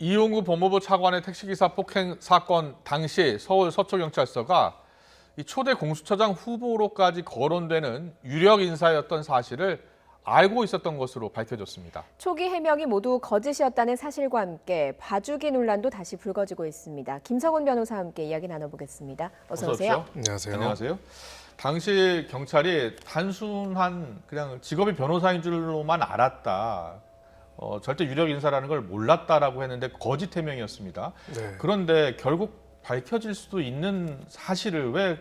이용구 법무부 차관의 택시기사 폭행 사건 당시 서울 서초경찰서가 이 초대 공수처장 후보로까지 거론되는 유력 인사였던 사실을 알고 있었던 것으로 밝혀졌습니다. 초기 해명이 모두 거짓이었다는 사실과 함께 봐주기 논란도 다시 불거지고 있습니다. 김성훈 변호사와 함께 이야기 나눠보겠습니다. 어서 오세요. 안녕하세요. 안녕하세요. 당시 경찰이 단순한 그냥 직업이 변호사인 줄로만 알았다. 절대 유력 인사라는 걸 몰랐다라고 했는데 거짓 해명이었습니다. 네. 그런데 결국 밝혀질 수도 있는 사실을 왜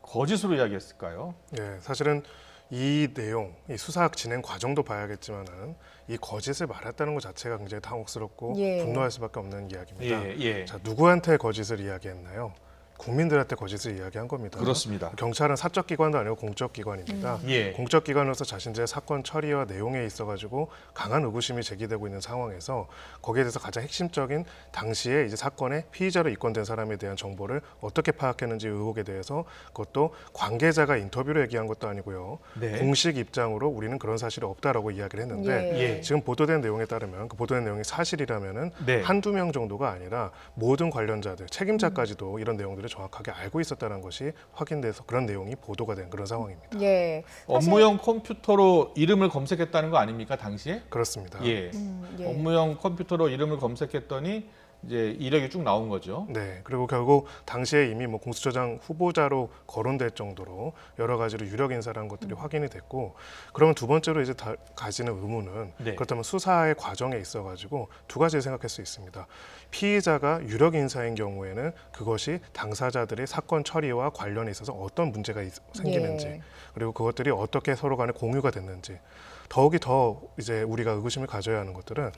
거짓으로 이야기했을까요? 예, 사실은 이 내용, 이 수사 진행 과정도 봐야겠지만은 이 거짓을 말했다는 것 자체가 굉장히 당혹스럽고 분노할 수밖에 없는 이야기입니다. 자, 누구한테 거짓을 이야기했나요? 국민들한테 거짓을 이야기한 겁니다. 그렇습니다. 경찰은 사적 기관도 아니고 공적 기관입니다. 공적 기관으로서 자신들의 사건 처리와 내용에 있어가지고 강한 의구심이 제기되고 있는 상황에서 거기에 대해서 가장 핵심적인 당시에 이제 사건의 피의자로 입건된 사람에 대한 정보를 어떻게 파악했는지 의혹에 대해서 그것도 관계자가 인터뷰로 얘기한 것도 아니고요. 공식 입장으로 우리는 그런 사실이 없다라고 이야기를 했는데 지금 보도된 내용에 따르면 그 보도된 내용이 사실이라면은 한두 명 정도가 아니라 모든 관련자들, 책임자까지도 이런 내용들을 정확하게 알고 있었다는 것이 확인돼서 그런 내용이 보도가 된 그런 상황입니다. 업무용 컴퓨터로 이름을 검색했다는 거 아닙니까, 당시에? 그렇습니다. 업무용 컴퓨터로 이름을 검색했더니 이제 이력이 쭉 나온 거죠. 네, 그리고 결국 당시에 이미 뭐 공수처장 후보자로 거론될 정도로 여러 가지로 유력 인사라는 것들이 확인이 됐고, 그러면 두 번째로 이제 가지는 의문은 그렇다면 수사의 과정에 있어가지고 두 가지를 생각할 수 있습니다. 피의자가 유력 인사인 경우에는 그것이 당사자들의 사건 처리와 관련에 있어서 어떤 문제가 생기는지, 그리고 그것들이 어떻게 서로 간에 공유가 됐는지, 더욱이 더 이제 우리가 의구심을 가져야 하는 것들은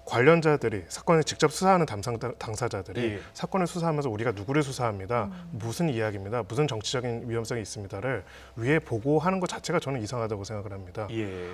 관련자들이 사건을 직접 수사하는 당사자들이 사건을 수사하면서 우리가 누구를 수사합니다. 무슨 이야기입니다. 무슨 정치적인 위험성이 있습니다를 위에 보고하는 것 자체가 저는 이상하다고 생각을 합니다.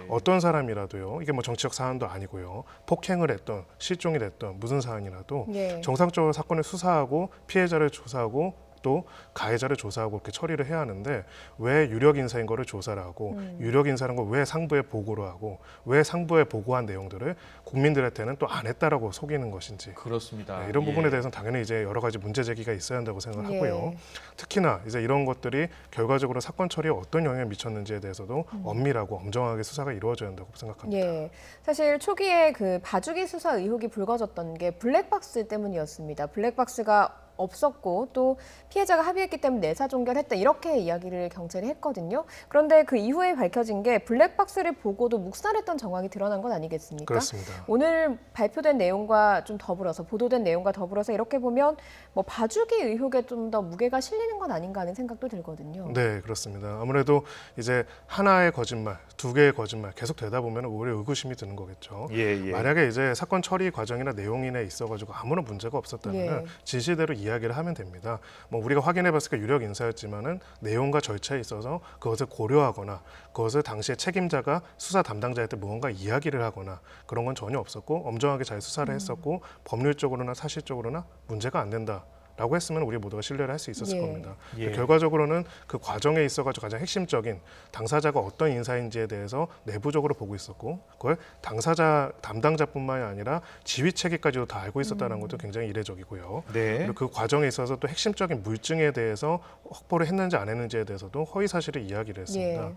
어떤 사람이라도요. 이게 뭐 정치적 사안도 아니고요. 폭행을 했던 실종이 됐던 무슨 사안이라도 정상적으로 사건을 수사하고 피해자를 조사하고 또 가해자를 조사하고 이렇게 처리를 해야 하는데 왜 유력 인사인 거를 조사를 하고 유력 인사라는 걸 왜 상부에 보고를 하고 왜 상부에 보고한 내용들을 국민들한테는 또 안 했다라고 속이는 것인지 그렇습니다. 이런 부분에 대해서는 당연히 이제 여러 가지 문제 제기가 있어야 한다고 생각을 하고요. 특히나 이제 이런 것들이 결과적으로 사건 처리에 어떤 영향을 미쳤는지에 대해서도 엄밀하고 엄정하게 수사가 이루어져야 한다고 생각합니다. 사실 초기에 그 봐주기 수사 의혹이 불거졌던 게 블랙박스 때문이었습니다. 블랙박스가 없었고 또 피해자가 합의했기 때문에 내사 종결했다 이렇게 이야기를 경찰이 했거든요. 그런데 그 이후에 밝혀진 게 블랙박스를 보고도 묵살했던 정황이 드러난 건 아니겠습니까? 그렇습니다. 오늘 발표된 내용과 좀 더불어서 보도된 내용과 더불어서 이렇게 보면 뭐 봐주기 의혹에 좀 더 무게가 실리는 건 아닌가 하는 생각도 들거든요. 네, 그렇습니다. 아무래도 이제 하나의 거짓말, 두 개의 거짓말 계속 되다 보면 오히려 의구심이 드는 거겠죠. 만약에 이제 사건 처리 과정이나 내용인에 있어가지고 아무런 문제가 없었다면 진실대로 이야기를 하면 됩니다. 뭐 우리가 확인해봤을 때 유력 인사였지만은 내용과 절차에 있어서 그것을 고려하거나 그것을 당시에 책임자가 수사 담당자한테 무언가 이야기를 하거나 그런 건 전혀 없었고 엄정하게 잘 수사를 했었고 법률적으로나 사실적으로나 문제가 안 된다. 라고 했으면 우리 모두가 신뢰를 할 수 있었을 겁니다. 결과적으로는 그 과정에 있어가지고 가장 핵심적인 당사자가 어떤 인사인지에 대해서 내부적으로 보고 있었고 그걸 당사자 담당자뿐만이 아니라 지휘 체계까지도 다 알고 있었다는 것도 굉장히 이례적이고요. 그리고 그 과정에 있어서 또 핵심적인 물증에 대해서 확보를 했는지 안 했는지에 대해서도 허위 사실을 이야기를 했습니다.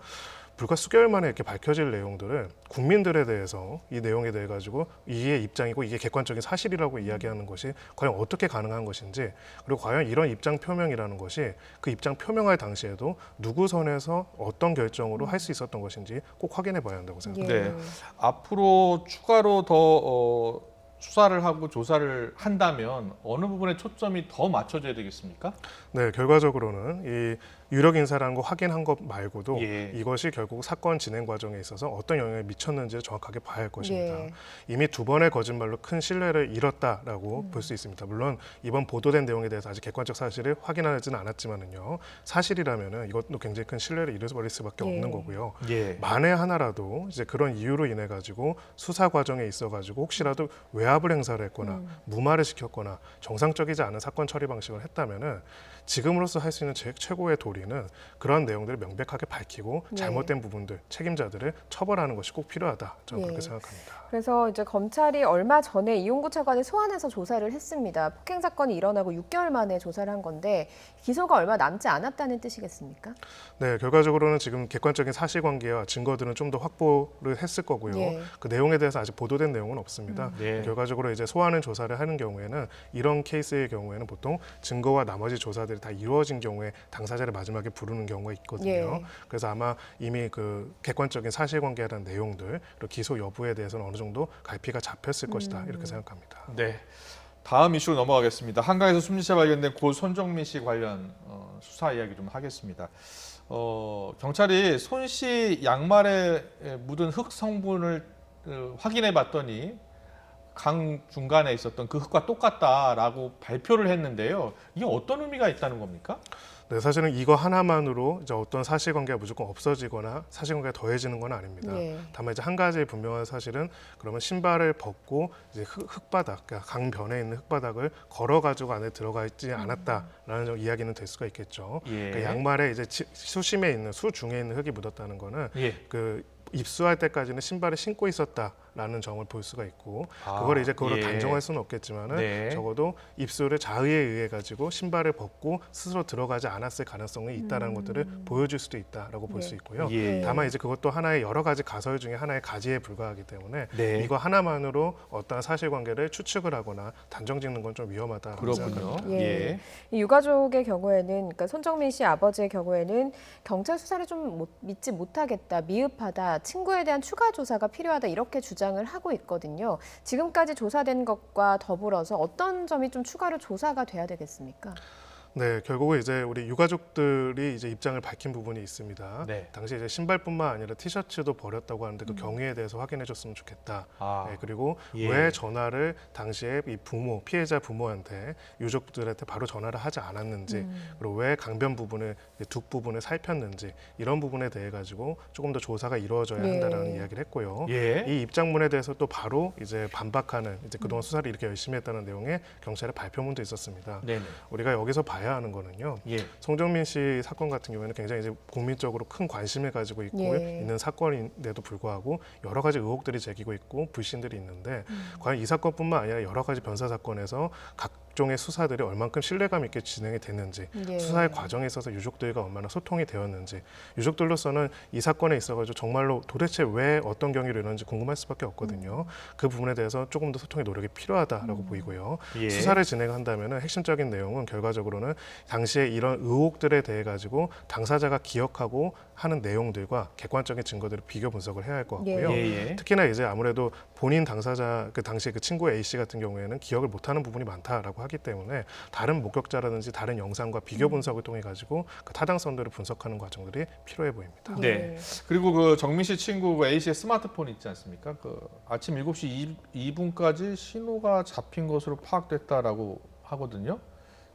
불과 수개월 만에 이렇게 밝혀질 내용들을 국민들에 대해서 이 내용에 대해 가지고 이게 입장이고 이게 객관적인 사실이라고 이야기하는 것이 과연 어떻게 가능한 것인지 그리고 과연 이런 입장 표명이라는 것이 그 입장 표명할 당시에도 누구 선에서 어떤 결정으로 할 수 있었던 것인지 꼭 확인해 봐야 한다고 생각합니다. 앞으로 추가로 더 수사를 하고 조사를 한다면 어느 부분에 초점이 더 맞춰져야 되겠습니까? 네, 결과적으로는 이 유력 인사라는 거 확인한 것 말고도 이것이 결국 사건 진행 과정에 있어서 어떤 영향을 미쳤는지를 정확하게 봐야 할 것입니다. 이미 두 번의 거짓말로 큰 신뢰를 잃었다라고 볼 수 있습니다. 물론 이번 보도된 내용에 대해서 아직 객관적 사실을 확인하지는 않았지만은요. 사실이라면은 이것도 굉장히 큰 신뢰를 잃어버릴 수밖에 없는 거고요. 만에 하나라도 이제 그런 이유로 인해 가지고 수사 과정에 있어 가지고 혹시라도 외압을 행사를 했거나 무마를 시켰거나 정상적이지 않은 사건 처리 방식을 했다면은 지금으로서 할 수 있는 최고의 도리는 그런 내용들을 명백하게 밝히고 네. 잘못된 부분들, 책임자들을 처벌하는 것이 꼭 필요하다. 저는 예. 그렇게 생각합니다. 그래서 이제 검찰이 얼마 전에 이용구 차관을 소환해서 조사를 했습니다. 폭행 사건이 일어나고 6개월 만에 조사를 한 건데 기소가 얼마 남지 않았다는 뜻이겠습니까? 네, 결과적으로는 지금 객관적인 사실관계와 증거들은 좀 더 확보를 했을 거고요. 예. 그 내용에 대해서 아직 보도된 내용은 없습니다. 네. 결과적으로 이제 소환은 조사를 하는 경우에는 이런 케이스의 경우에는 보통 증거와 나머지 조사들이 다 이루어진 경우에 당사자를 마지막에 부르는 경우가 있거든요. 예. 그래서 아마 이미 그 객관적인 사실관계라는 내용들, 그리고 기소 여부에 대해서는 어느 정도 갈피가 잡혔을 것이다 이렇게 생각합니다. 네. 다음 이슈로 넘어가겠습니다. 한강에서 숨진 채 발견된 고 손정민 씨 관련 수사 이야기 좀 하겠습니다. 경찰이 손 씨 양말에 묻은 흙 성분을 확인해 봤더니 강 중간에 있었던 그 흙과 똑같다라고 발표를 했는데요. 이게 어떤 의미가 있다는 겁니까? 네, 사실은 이거 하나만으로 이제 어떤 사실관계가 무조건 없어지거나 사실관계가 더해지는 건 아닙니다. 예. 다만 이제 한 가지 분명한 사실은 그러면 신발을 벗고 이제 흙바닥, 그러니까 강변에 있는 흙바닥을 걸어가지고 안에 들어가 있지 않았다라는 좀 이야기는 될 수가 있겠죠. 예. 그러니까 양말에 이제 수심에 있는 수중에 있는 흙이 묻었다는 거는 예. 그 입수할 때까지는 신발을 신고 있었다라는 점을 볼 수가 있고 아, 그걸 이제 그걸로 예. 단정할 수는 없겠지만은 네. 적어도 입수를 자의에 의해 가지고 신발을 벗고 스스로 들어가지 않았을 가능성이 있다라는 것들을 보여줄 수도 있다라고 볼 네. 수 있고요. 예. 다만 이제 그것도 하나의 여러 가지 가설 중에 하나의 가지에 불과하기 때문에 네. 이거 하나만으로 어떠한 사실관계를 추측을 하거나 단정짓는 건 좀 위험하다라고 생각합니다. 그렇군요. 예. 예. 이 유가족의 경우에는, 그러니까 손정민 씨 아버지의 경우에는 경찰 수사를 좀 믿지 못하겠다, 미흡하다, 친구에 대한 추가 조사가 필요하다 이렇게 주장을 하고 있거든요. 지금까지 조사된 것과 더불어서 어떤 점이 좀 추가로 조사가 돼야 되겠습니까? 네, 결국은 이제 우리 유가족들이 이제 입장을 밝힌 부분이 있습니다. 네. 당시 이제 신발뿐만 아니라 티셔츠도 버렸다고 하는데 그 경위에 대해서 확인해줬으면 좋겠다. 아. 네, 그리고 예. 왜 전화를 당시에 이 피해자 부모한테 유족들한테 바로 전화를 하지 않았는지, 그리고 왜 강변 부분을 둑 부분을 살폈는지 이런 부분에 대해 가지고 조금 더 조사가 이루어져야 네. 한다라는 이야기를 했고요. 예. 이 입장문에 대해서 또 바로 이제 반박하는 이제 그동안 수사를 이렇게 열심히 했다는 내용의 경찰의 발표문도 있었습니다. 네네. 우리가 여기서 봐야 하는 거는요. 예. 손정민 씨 사건 같은 경우에는 굉장히 이제 국민적으로 큰 관심을 가지고 있고 예. 있는 사건인데도 불구하고 여러 가지 의혹들이 제기고 있고 불신들이 있는데 과연 이 사건뿐만 아니라 여러 가지 변사 사건에서 각종의 수사들이 얼만큼 신뢰감 있게 진행이 됐는지 예. 수사의 과정에 있어서 유족들과 얼마나 소통이 되었는지 유족들로서는 이 사건에 있어가지고 정말로 도대체 왜 어떤 경위로 이러는지 궁금할 수밖에 없거든요. 그 부분에 대해서 조금 더 소통의 노력이 필요하다라고 보이고요. 예. 수사를 진행한다면 핵심적인 내용은 결과적으로는 당시에 이런 의혹들에 대해 가지고 당사자가 기억하고 하는 내용들과 객관적인 증거들을 비교 분석을 해야 할 것 같고요. 예. 특히나 이제 아무래도 본인 당사자 그 당시에 그 친구 A 씨 같은 경우에는 기억을 못하는 부분이 많다라고 하기 때문에 다른 목격자라든지 다른 영상과 비교 분석을 통해 가지고 그 타당성들을 분석하는 과정들이 필요해 보입니다. 네. 그리고 그 정민 씨 친구 A 씨의 스마트폰 있지 않습니까? 그 아침 7시 2분까지 신호가 잡힌 것으로 파악됐다라고 하거든요.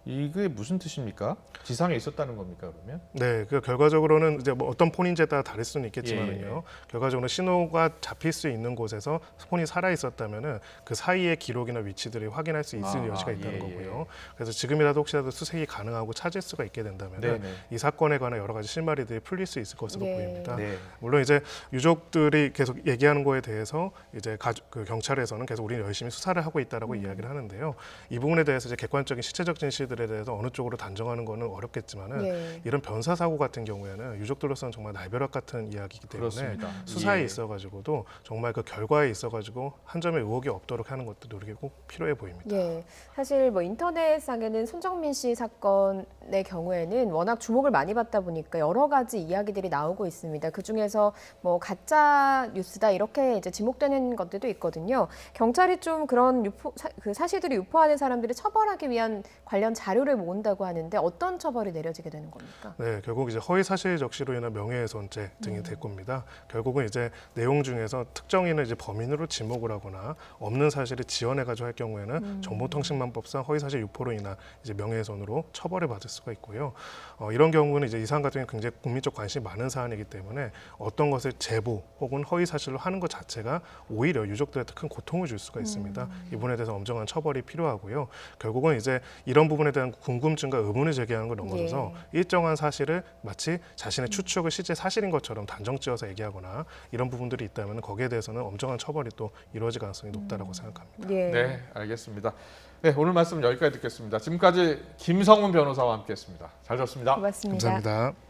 이게 무슨 뜻입니까? 지상에 있었다는 겁니까, 그러면? 네, 그 결과적으로는 이제 뭐 어떤 폰인지에 따라 다를 수는 있겠지만은요. 예. 결과적으로 신호가 잡힐 수 있는 곳에서 폰이 살아 있었다면은 그 사이의 기록이나 위치들이 확인할 수 있을 아, 여지가 있다는 예, 거고요. 그래서 지금이라도 혹시라도 수색이 가능하고 찾을 수가 있게 된다면 네네. 이 사건에 관한 여러 가지 실마리들이 풀릴 수 있을 것으로 네. 보입니다. 네. 물론 이제 유족들이 계속 얘기하는 거에 대해서 이제 그 경찰에서는 계속 우리는 열심히 수사를 하고 있다라고 이야기를 하는데요. 이 부분에 대해서 이제 객관적인 시체적 진실들에 대해서 어느 쪽으로 단정하는 거는 어렵겠지만은 예. 이런 변사 사고 같은 경우에는 유족들로서는 정말 날벼락 같은 이야기이기 때문에 그렇습니다. 수사에 예. 있어가지고도 정말 그 결과에 있어가지고 한 점의 의혹이 없도록 하는 것도 노력이 꼭 필요해 보입니다. 예, 사실 뭐 인터넷상에는 손정민 씨 사건의 경우에는 워낙 주목을 많이 받다 보니까 여러 가지 이야기들이 나오고 있습니다. 그 중에서 뭐 가짜 뉴스다 이렇게 이제 지목되는 것들도 있거든요. 경찰이 좀 그런 그 사실들을 유포하는 사람들을 처벌하기 위한 관련 자료를 모은다고 하는데 어떤 처벌이 내려지게 되는 겁니까? 네, 결국 이제 허위 사실 적시로 인한 명예훼손죄 등이 될 겁니다. 결국은 이제 내용 중에서 특정인을 이제 범인으로 지목을 하거나 없는 사실을 지어내가지고 할 경우에는 정보통신망법상 허위 사실 유포로 인한 이제 명예훼손으로 처벌을 받을 수가 있고요. 이런 경우는 이제 이 사안 같은 경우는 굉장히 국민적 관심이 많은 사안이기 때문에 어떤 것을 제보 혹은 허위 사실로 하는 것 자체가 오히려 유족들한테 큰 고통을 줄 수가 있습니다. 이 부분에 대해서 엄정한 처벌이 필요하고요. 결국은 이제 이런 부분에 대해서 대한 궁금증과 의문을 제기하는 걸 넘어서서 일정한 사실을 마치 자신의 추측을 실제 사실인 것처럼 단정지어서 얘기하거나 이런 부분들이 있다면 거기에 대해서는 엄정한 처벌이 또 이루어질 가능성이 높다라고 생각합니다. 네, 알겠습니다. 네, 오늘 말씀 여기까지 듣겠습니다. 지금까지 김성훈 변호사와 함께했습니다. 잘 들었습니다. 고맙습니다. 감사합니다.